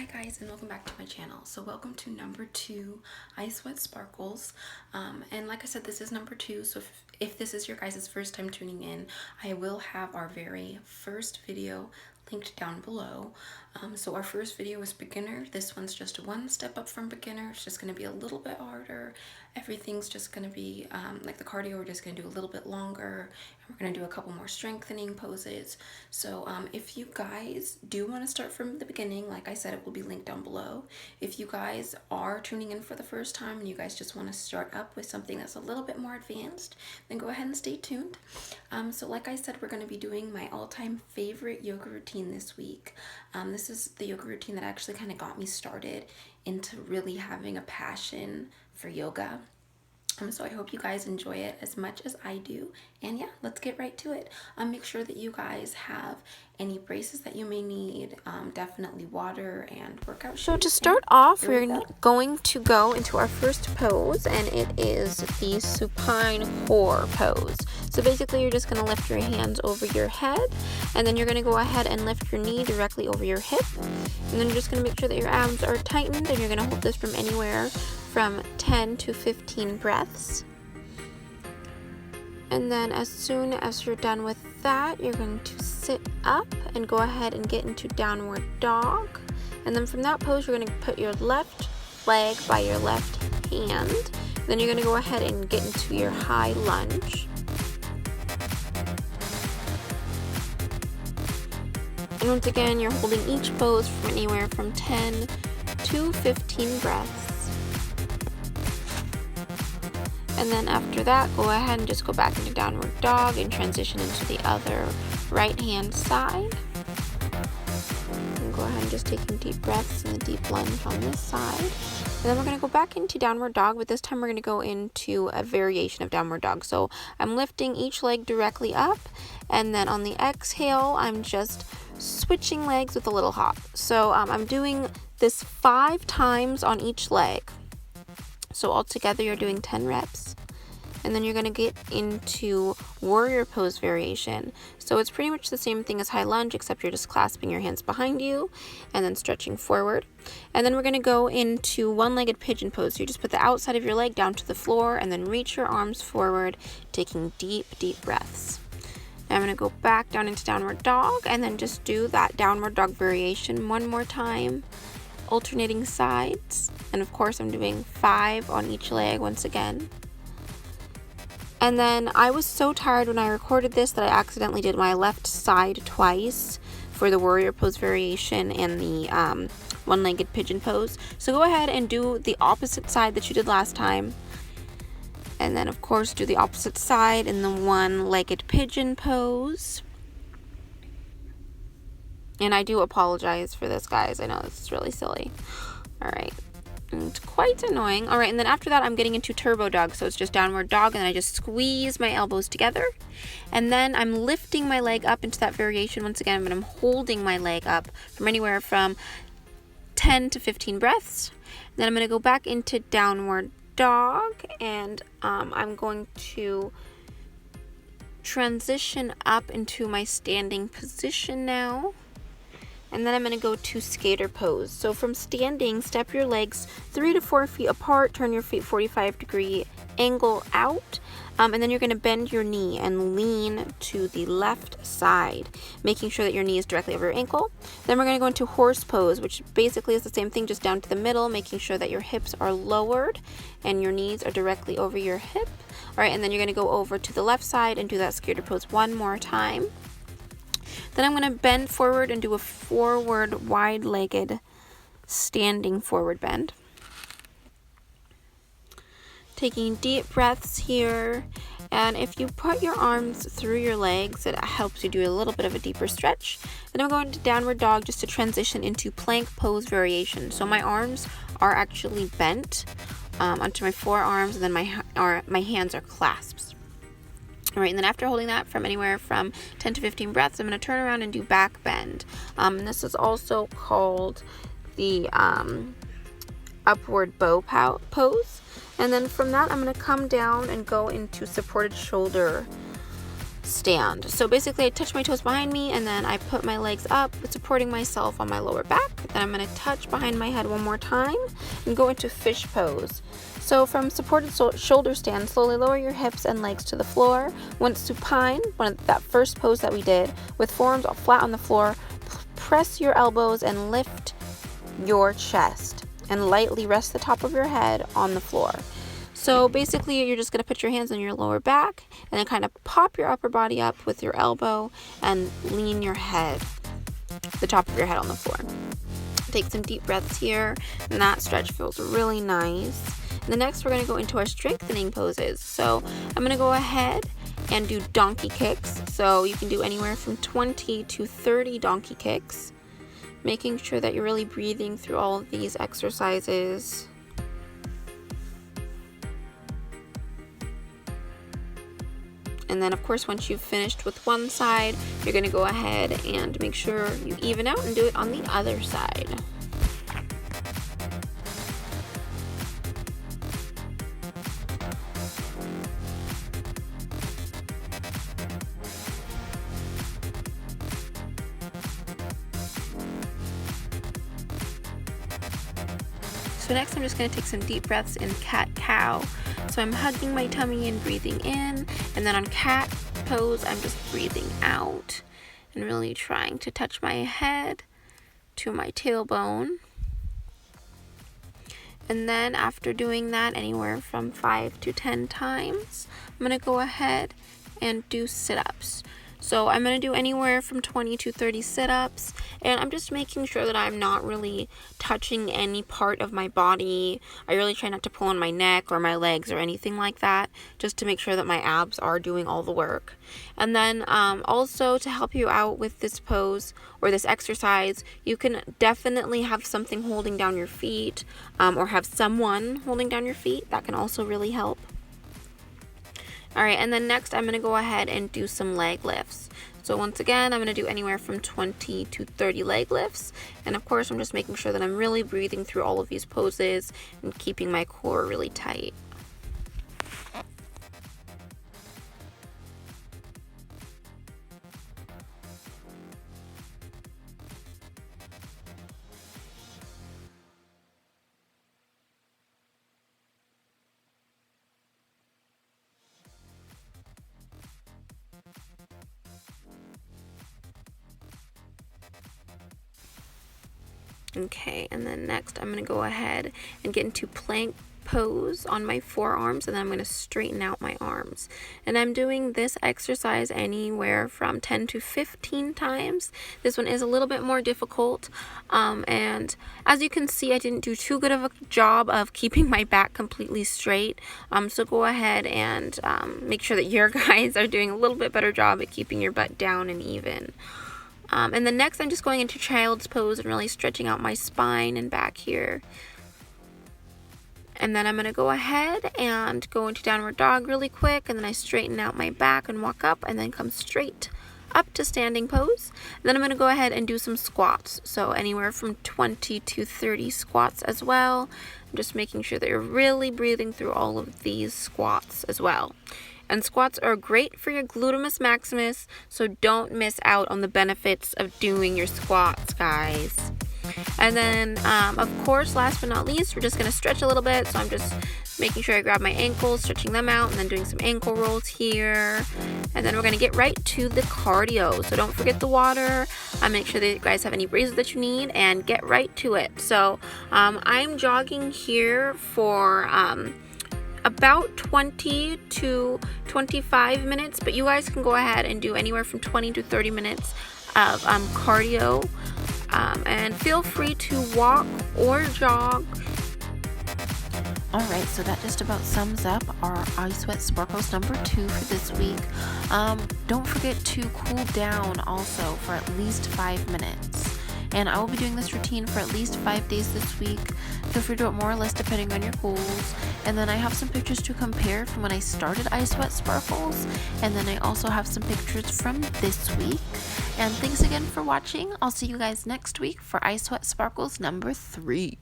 Hi guys, and welcome back to my channel. So welcome to number 2, I Sweat Sparkles. And like I said, this is number 2, so if this is your guys' first time tuning in, I will have our very first video linked down below. So our first video is beginner. This one's just one step up from beginner. It's just going to be a little bit harder. Everything's just going to be like the cardio, we're just going to do a little bit longer, and we're going to do a couple more strengthening poses. So if you guys do want to start from the beginning, like I said, it will be linked down below. If you guys are tuning in for the first time and you guys just want to start up with something that's a little bit more advanced, then go ahead and stay tuned. So like I said, we're going to be doing my all-time favorite yoga routine this week. This is the yoga routine that actually kind of got me started into really having a passion for yoga. So I hope you guys enjoy it as much as I do. And yeah, let's get right to it. Make sure that you guys have any braces that you may need, definitely water and workout shoes. So to start off, we're going to go into our first pose, and it is the supine core pose. So basically you're just going to lift your hands over your head, and then you're going to go ahead and lift your knee directly over your hip, and then you're just going to make sure that your abs are tightened, and you're going to hold this from anywhere from 10 to 15 breaths. And then as soon as you're done with that, you're going to sit up and go ahead and get into downward dog. And then from that pose, you're going to put your left leg by your left hand. Then you're going to go ahead and get into your high lunge. And once again, you're holding each pose from anywhere from 10 to 15 breaths. And then after that, go ahead and just go back into downward dog and transition into the other right hand side. And go ahead and just taking deep breaths in the deep lunge on this side. And then we're going to go back into downward dog, but this time we're going to go into a variation of downward dog. So I'm lifting each leg directly up, and then on the exhale, I'm just switching legs with a little hop. So I'm doing this 5 times on each leg. So altogether you're doing 10 reps. And then you're going to get into warrior pose variation. So it's pretty much the same thing as high lunge, except you're just clasping your hands behind you and then stretching forward. And then we're going to go into one-legged pigeon pose. So you just put the outside of your leg down to the floor and then reach your arms forward, taking deep, deep breaths. Now I'm going to go back down into downward dog and then just do that downward dog variation one more time, alternating sides. And of course I'm doing 5 on each leg once again. And then I was so tired when I recorded this that I accidentally did my left side twice for the warrior pose variation and the one-legged pigeon pose. So go ahead and do the opposite side that you did last time. And then of course do the opposite side in the one-legged pigeon pose. And I do apologize for this, guys. I know this is really silly. Alright. It's quite annoying. Alright, and then after that, I'm getting into turbo dog. So it's just downward dog, and then I just squeeze my elbows together. And then I'm lifting my leg up into that variation once again, but I'm holding my leg up from anywhere from 10 to 15 breaths. Then I'm going to go back into downward dog, and I'm going to transition up into my standing position now. And then I'm going to go to skater pose. So from standing, step your legs 3 to 4 feet apart, turn your feet 45-degree angle out, and then you're going to bend your knee and lean to the left side, making sure that your knee is directly over your ankle. Then we're going to go into horse pose, which basically is the same thing, just down to the middle, making sure that your hips are lowered and your knees are directly over your hip. All right, and then you're going to go over to the left side and do that skater pose one more time. Then I'm going to bend forward and do a forward wide-legged standing forward bend. Taking deep breaths here. And if you put your arms through your legs, it helps you do a little bit of a deeper stretch. Then I'm going to downward dog just to transition into plank pose variation. So my arms are actually bent onto my forearms, and then my hands are clasped. All right, and then after holding that from anywhere from 10 to 15 breaths, I'm going to turn around and do back bend. And this is also called the upward bow pose. And then from that, I'm going to come down and go into supported shoulder stand. So basically I touch my toes behind me, and then I put my legs up, supporting myself on my lower back. Then I'm going to touch behind my head one more time and go into fish pose. So from supported shoulder stand, slowly lower your hips and legs to the floor. Once supine, that first pose that we did, with forearms flat on the floor, press your elbows and lift your chest, and lightly rest the top of your head on the floor. So basically you're just going to put your hands on your lower back and then kind of pop your upper body up with your elbow and lean your head, the top of your head on the floor. Take some deep breaths here, and that stretch feels really nice. And the next we're going to go into our strengthening poses. So I'm going to go ahead and do donkey kicks. So you can do anywhere from 20 to 30 donkey kicks, making sure that you're really breathing through all of these exercises. And then of course, once you've finished with one side, you're going to go ahead and make sure you even out and do it on the other side. So next I'm just going to take some deep breaths in cat-cow. So I'm hugging my tummy and breathing in, and then on cat pose I'm just breathing out and really trying to touch my head to my tailbone. And then after doing that anywhere from 5 to 10 times, I'm going to go ahead and do sit-ups. So I'm going to do anywhere from 20 to 30 sit-ups, and I'm just making sure that I'm not really touching any part of my body. I really try not to pull on my neck or my legs or anything like that, just to make sure that my abs are doing all the work. And then also to help you out with this pose or this exercise, you can definitely have something holding down your feet, or have someone holding down your feet. That can also really help. Alright, and then next I'm going to go ahead and do some leg lifts. So once again, I'm going to do anywhere from 20 to 30 leg lifts. And of course, I'm just making sure that I'm really breathing through all of these poses and keeping my core really tight. Okay, and then next I'm going to go ahead and get into plank pose on my forearms, and then I'm going to straighten out my arms. And I'm doing this exercise anywhere from 10 to 15 times. This one is a little bit more difficult, and as you can see, I didn't do too good of a job of keeping my back completely straight, so go ahead and make sure that your guys are doing a little bit better job at keeping your butt down and even. And then next I'm just going into child's pose and really stretching out my spine and back here. And then I'm going to go ahead and go into downward dog really quick, and then I straighten out my back and walk up, and then come straight up to standing pose. And then I'm going to go ahead and do some squats. So anywhere from 20 to 30 squats as well. I'm just making sure that you're really breathing through all of these squats as well. And squats are great for your gluteus maximus, so don't miss out on the benefits of doing your squats, guys. And then, of course, last but not least, we're just going to stretch a little bit. So I'm just making sure I grab my ankles, stretching them out, and then doing some ankle rolls here. And then we're going to get right to the cardio. So don't forget the water. Make sure that you guys have any braces that you need, and get right to it. So I'm jogging here for about 20 to 25 minutes, but you guys can go ahead and do anywhere from 20 to 30 minutes of cardio, and feel free to walk or jog. Alright, so that just about sums up our iSweat Sparkles number 2 for this week. Don't forget to cool down also for at least 5 minutes. And I will be doing this routine for at least 5 days this week. Feel free to do it more or less depending on your goals. And then I have some pictures to compare from when I started iSweat Sparkles. And then I also have some pictures from this week. And thanks again for watching. I'll see you guys next week for iSweat Sparkles number 3.